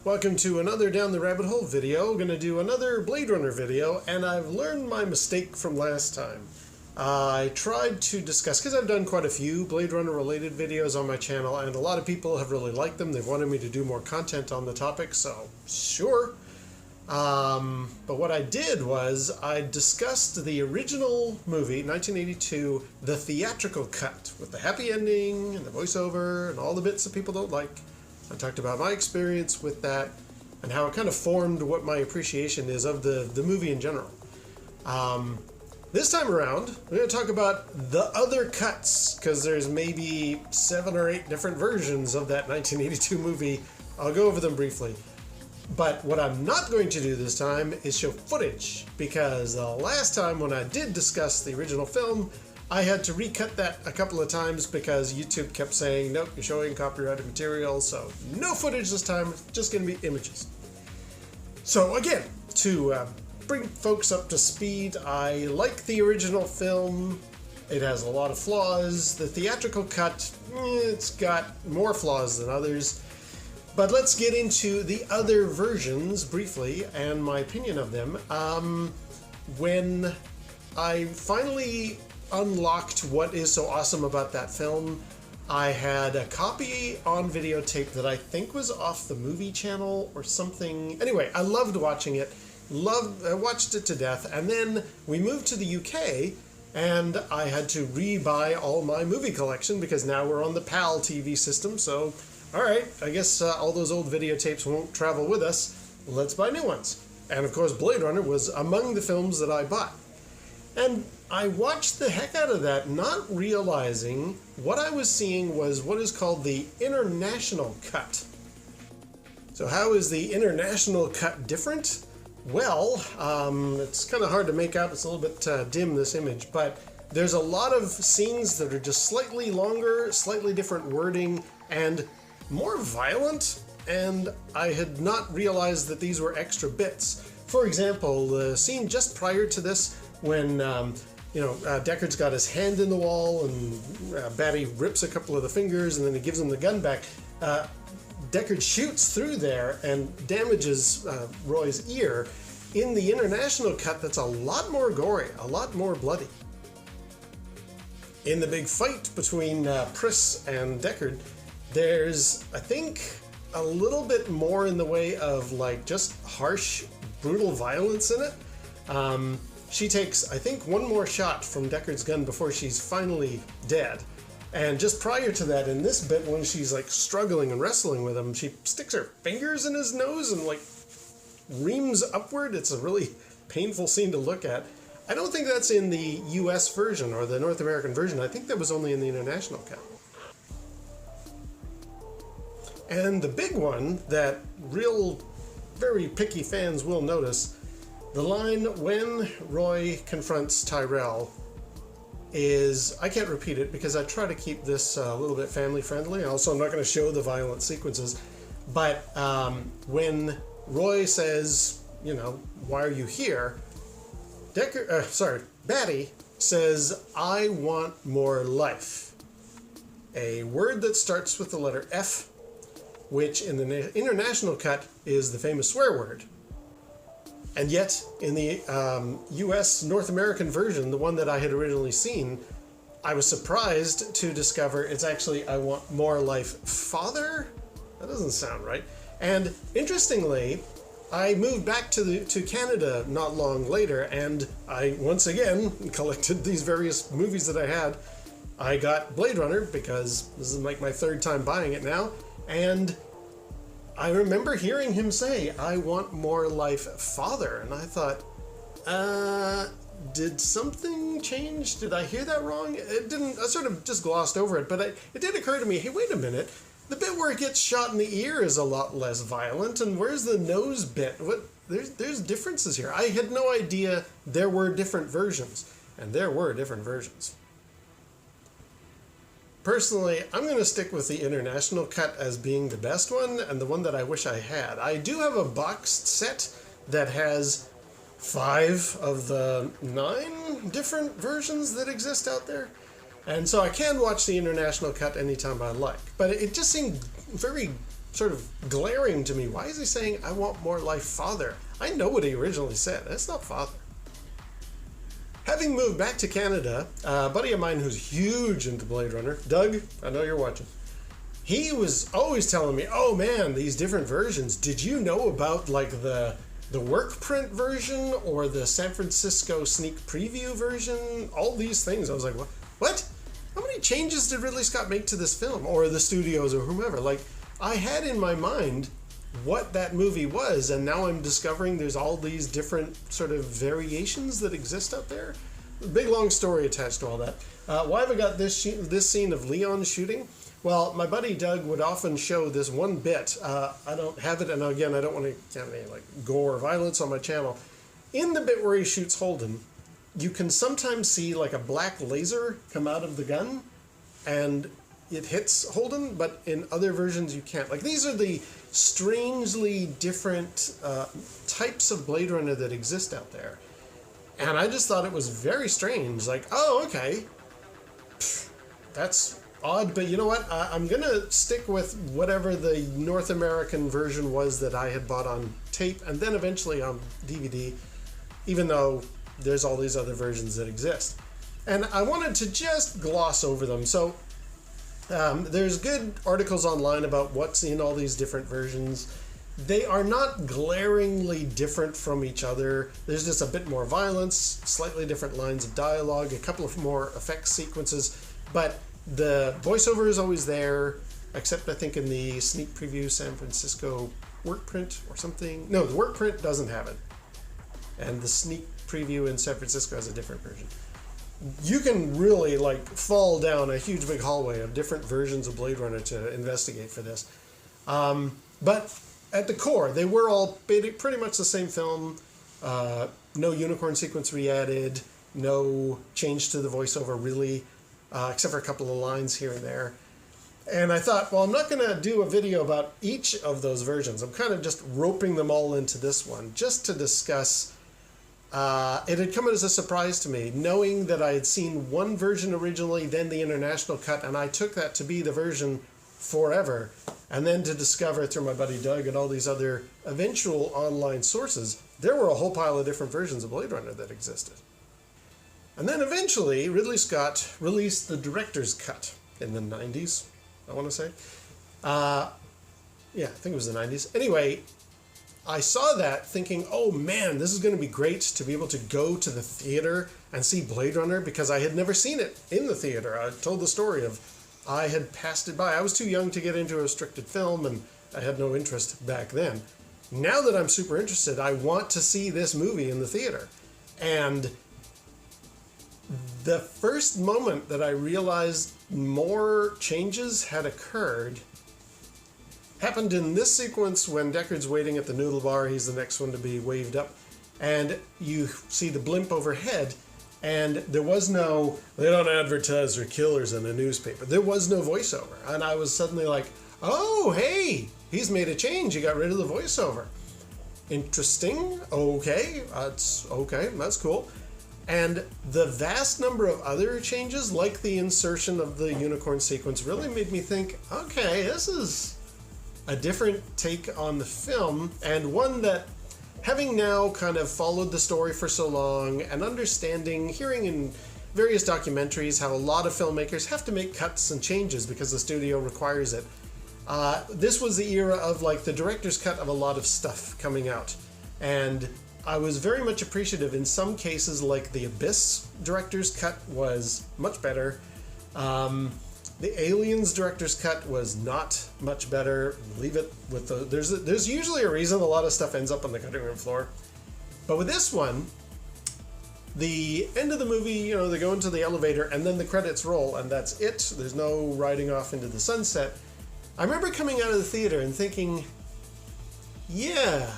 Welcome to another Down the Rabbit Hole video. We're going to do another Blade Runner video, and I've learned my mistake from last time. I tried to discuss, because I've done quite a few Blade Runner related videos on my channel, and a lot of people have really liked them. They've wanted me to do more content on the topic, so sure. But what I did was I discussed the original movie, 1982, the theatrical cut, with the happy ending and the voiceover and all the bits that people don't like. I talked about my experience with that and how it kind of formed what my appreciation is of the movie in general. This time around, we're going to talk about the other cuts, because there's maybe 7 or 8 different versions of that 1982 movie. I'll go over them briefly. But what I'm not going to do this time is show footage, because the last time when I did discuss the original film, I had to recut that a couple of times because YouTube kept saying, nope, you're showing copyrighted material, so no footage this time, it's just going to be images. So again, to bring folks up to speed, I like the original film. It has a lot of flaws. The theatrical cut, it's got more flaws than others. But let's get into the other versions briefly and my opinion of them. When I finally unlocked what is so awesome about that film, I had a copy on videotape that I think was off the movie channel or something. Anyway, I loved watching it. I watched it to death, and then we moved to the UK and I had to re-buy all my movie collection because now we're on the PAL TV system, so alright, I guess all those old videotapes won't travel with us. Let's buy new ones. And of course Blade Runner was among the films that I bought. And I watched the heck out of that, not realizing what I was seeing was what is called the international cut. So how is the international cut different? Well, it's kind of hard to make out. It's a little bit dim, this image, but there's a lot of scenes that are just slightly longer, slightly different wording, and more violent, and I had not realized that these were extra bits. For example, the scene just prior to this, when Deckard's got his hand in the wall and Batty rips a couple of the fingers and then he gives him the gun back. Deckard shoots through there and damages Roy's ear. In the international cut, that's a lot more gory, a lot more bloody. In the big fight between Pris and Deckard, there's, I think, a little bit more in the way of like just harsh, brutal violence in it. She takes, I think, one more shot from Deckard's gun before she's finally dead. And just prior to that, in this bit, when she's like struggling and wrestling with him, she sticks her fingers in his nose and like reams upward. It's a really painful scene to look at. I don't think that's in the US version or the North American version. I think that was only in the international cut. And the big one that very picky fans will notice, the line when Roy confronts Tyrell is, I can't repeat it because I try to keep this a little bit family friendly. Also, I'm not going to show the violent sequences, but when Roy says, why are you here? Batty says, I want more life. A word that starts with the letter F, which in the international cut is the famous swear word. And yet, in the US North American version, the one that I had originally seen, I was surprised to discover it's actually, I want more life, father? That doesn't sound right. And interestingly, I moved back to Canada not long later, and I once again collected these various movies that I had. I got Blade Runner because this is like my 3rd time buying it now, and I remember hearing him say, I want more life, father. And I thought, did something change? Did I hear that wrong? It didn't. I sort of just glossed over it, but it did occur to me, hey, wait a minute. The bit where it gets shot in the ear is a lot less violent, and where's the nose bit? There's differences here. I had no idea there were different versions, and there were different versions. Personally, I'm going to stick with the international cut as being the best one and the one that I wish I had. I do have a boxed set that has 5 of the 9 different versions that exist out there. And so I can watch the international cut anytime I like. But it just seemed very sort of glaring to me. Why is he saying, I want more like father? I know what he originally said. That's not father. Having moved back to Canada, a buddy of mine who's huge into Blade Runner, Doug, I know you're watching, he was always telling me, oh man, these different versions. Did you know about like the work print version or the San Francisco sneak preview version? All these things. I was like, what? How many changes did Ridley Scott make to this film, or the studios, or whomever? Like, I had in my mind what that movie was, and now I'm discovering there's all these different sort of variations that exist out there. Big long story attached to all that. Why have I got this scene of Leon shooting? Well, my buddy Doug would often show this one bit. I don't have it, and again, I don't want to have any like gore or violence on my channel. In the bit where he shoots Holden, you can sometimes see like a black laser come out of the gun, and it hits Holden, but in other versions you can't. Like, these are the strangely different types of Blade Runner that exist out there. And I just thought it was very strange. Like, oh, okay. That's odd, but you know what? I'm going to stick with whatever the North American version was that I had bought on tape and then eventually on DVD, even though there's all these other versions that exist. And I wanted to just gloss over them. So there's good articles online about what's in all these different versions. They are not glaringly different from each other. There's just a bit more violence, slightly different lines of dialogue, a couple of more effects sequences, but the voiceover is always there, except I think in the sneak preview San Francisco work print or something. No, the work print doesn't have it. And the sneak preview in San Francisco has a different version. You can really like fall down a huge big hallway of different versions of Blade Runner to investigate for this. But at the core, they were all pretty much the same film. No unicorn sequence re-added, no change to the voiceover really, except for a couple of lines here and there. And I thought, well, I'm not going to do a video about each of those versions. I'm kind of just roping them all into this one, just to discuss. It had come as a surprise to me, knowing that I had seen one version originally, then the international cut, and I took that to be the version forever. And then to discover through my buddy Doug and all these other eventual online sources, there were a whole pile of different versions of Blade Runner that existed. And then eventually, Ridley Scott released the director's cut in the 90s, I want to say. Yeah, I think it was the 90s. Anyway, I saw that thinking, oh man, this is going to be great to be able to go to the theater and see Blade Runner, because I had never seen it in the theater. I told the story of I had passed it by. I was too young to get into a restricted film, and I had no interest back then. Now that I'm super interested, I want to see this movie in the theater. And the first moment that I realized more changes had occurred happened in this sequence when Deckard's waiting at the noodle bar. He's the next one to be waved up. And you see the blimp overhead, and there was no, they don't advertise their killers in a newspaper. There was no voiceover. And I was suddenly like, oh, hey, he's made a change. He got rid of the voiceover. Interesting. Okay, that's cool. And the vast number of other changes, like the insertion of the unicorn sequence, really made me think, okay, this is a different take on the film, and one that, having now kind of followed the story for so long and understanding, hearing in various documentaries how a lot of filmmakers have to make cuts and changes because the studio requires it. This was the era of like the director's cut of a lot of stuff coming out. And I was very much appreciative in some cases, like the Abyss director's cut was much better. The Aliens director's cut was not much better. Leave it with the... There's usually a reason a lot of stuff ends up on the cutting room floor. But with this one, the end of the movie, you know, they go into the elevator and then the credits roll and that's it. There's no riding off into the sunset. I remember coming out of the theater and thinking, yeah,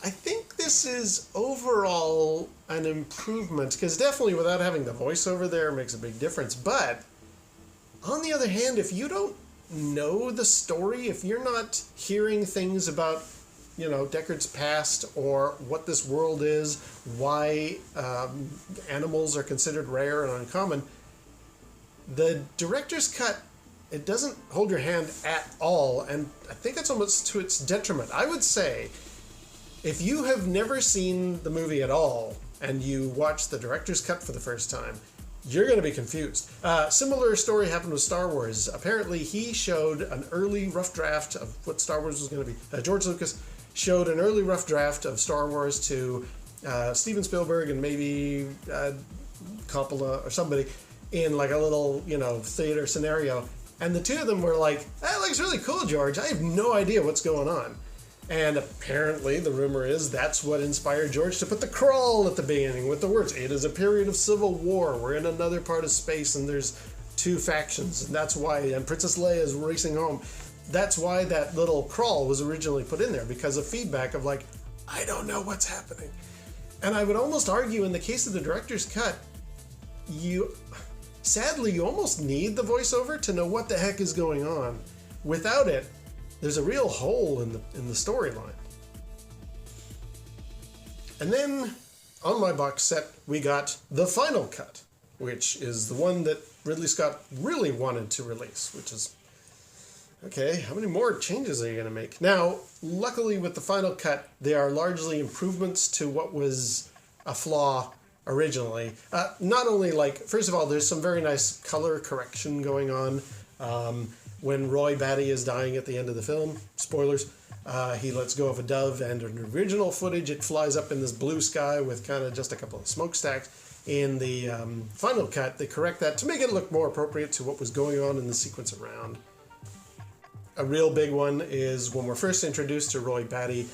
I think this is overall an improvement, because definitely without having the voiceover there makes a big difference. But on the other hand, if you don't know the story, if you're not hearing things about, you know, Deckard's past or what this world is, why animals are considered rare and uncommon, the director's cut it doesn't hold your hand at all, and I think that's almost to its detriment. I would say, if you have never seen the movie at all, and you watch the director's cut for the first time, you're going to be confused. Similar story happened with Star Wars. Apparently, he showed an early rough draft of what Star Wars was going to be. George Lucas showed an early rough draft of Star Wars to Steven Spielberg and maybe Coppola or somebody in like a little, theater scenario. And the two of them were like, that looks really cool, George. I have no idea what's going on. And apparently, the rumor is that's what inspired George to put the crawl at the beginning with the words, "It is a period of civil war. We're in another part of space and there's two factions." And that's why, and Princess Leia is racing home. That's why that little crawl was originally put in there, because of feedback of like, I don't know what's happening. And I would almost argue in the case of the director's cut, sadly, you almost need the voiceover to know what the heck is going on. Without it, there's a real hole in the storyline. And then on my box set, we got the final cut, which is the one that Ridley Scott really wanted to release, which is, okay, how many more changes are you going to make? Now, luckily with the final cut, they are largely improvements to what was a flaw originally. Not only first of all, there's some very nice color correction going on. When Roy Batty is dying at the end of the film, spoilers, he lets go of a dove, and in original footage it flies up in this blue sky with kind of just a couple of smokestacks. In the final cut, they correct that to make it look more appropriate to what was going on in the sequence around. A real big one is when we're first introduced to Roy Batty.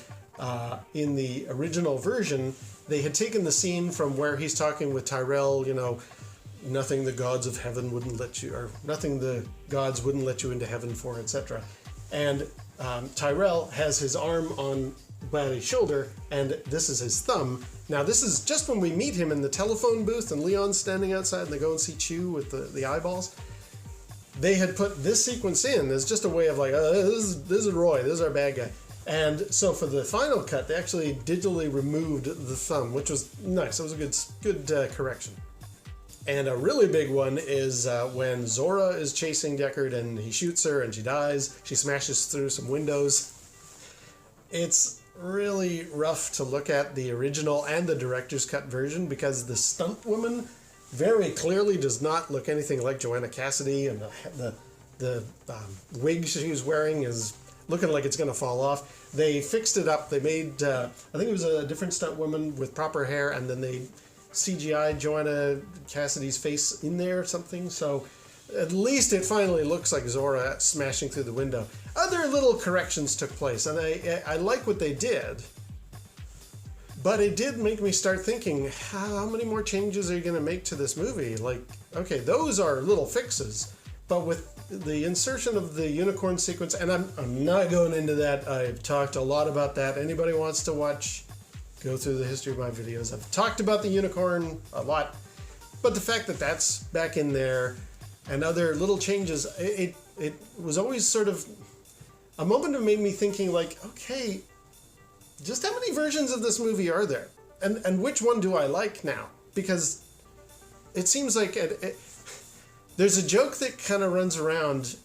In the original version, they had taken the scene from where he's talking with Tyrell, nothing the gods of heaven wouldn't let you, or nothing the gods wouldn't let you into heaven for, etc. And Tyrell has his arm on Batty's shoulder, and this is his thumb. Now, this is just when we meet him in the telephone booth, and Leon's standing outside, and they go and see Chew with the eyeballs. They had put this sequence in as just a way of like, this is Roy, this is our bad guy. And so for the final cut, they actually digitally removed the thumb, which was nice. That was a good correction. And a really big one is when Zora is chasing Deckard and he shoots her and she dies. She smashes through some windows. It's really rough to look at the original and the director's cut version, because the stunt woman very clearly does not look anything like Joanna Cassidy, and the wig she was wearing is looking like it's going to fall off. They fixed it up. They made, I think it was a different stunt woman with proper hair, and then they CGI Joanna Cassidy's face in there or something, so at least it finally looks like Zora smashing through the window. Other little corrections took place, and I like what they did, but it did make me start thinking, how many more changes are you going to make to this movie? Like, okay, those are little fixes, but with the insertion of the unicorn sequence, and I'm not going into that, I've talked a lot about that. Anybody wants to watch, go through the history of my videos. I've talked about the unicorn a lot, but the fact that that's back in there and other little changes, it was always sort of a moment that made me thinking like, okay, just how many versions of this movie are there? And which one do I like now? Because it seems like there's a joke that kind of runs around,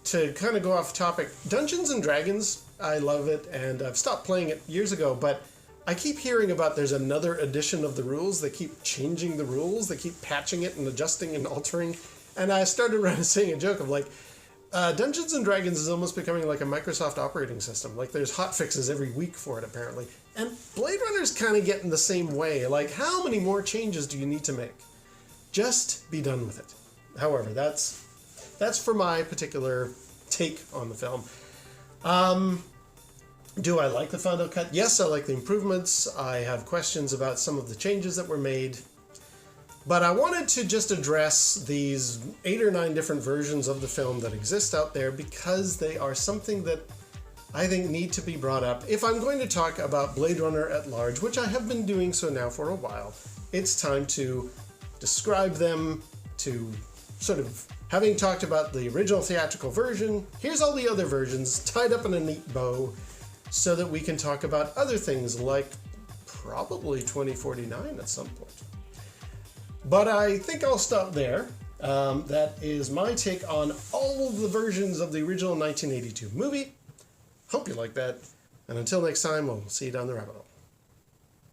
to kind of go off topic. Dungeons and Dragons, I love it, and I've stopped playing it years ago, but I keep hearing about there's another edition of the rules. They keep changing the rules. They keep patching it and adjusting and altering. And I started around saying a joke of like, Dungeons and Dragons is almost becoming like a Microsoft operating system. Like there's hot fixes every week for it, apparently. And Blade Runner's kind of getting the same way. Like, how many more changes do you need to make? Just be done with it. However, that's for my particular take on the film. Do I like the final cut? Yes, I like the improvements. I have questions about some of the changes that were made. But I wanted to just address these 8 or 9 different versions of the film that exist out there, because they are something that I think need to be brought up. If I'm going to talk about Blade Runner at large, which I have been doing so now for a while, it's time to describe them, to sort of, having talked about the original theatrical version, here's all the other versions tied up in a neat bow, so that we can talk about other things like probably 2049 at some point. But I think I'll stop there. That is my take on all of the versions of the original 1982 movie. Hope you like that. And until next time, we'll see you down the rabbit hole.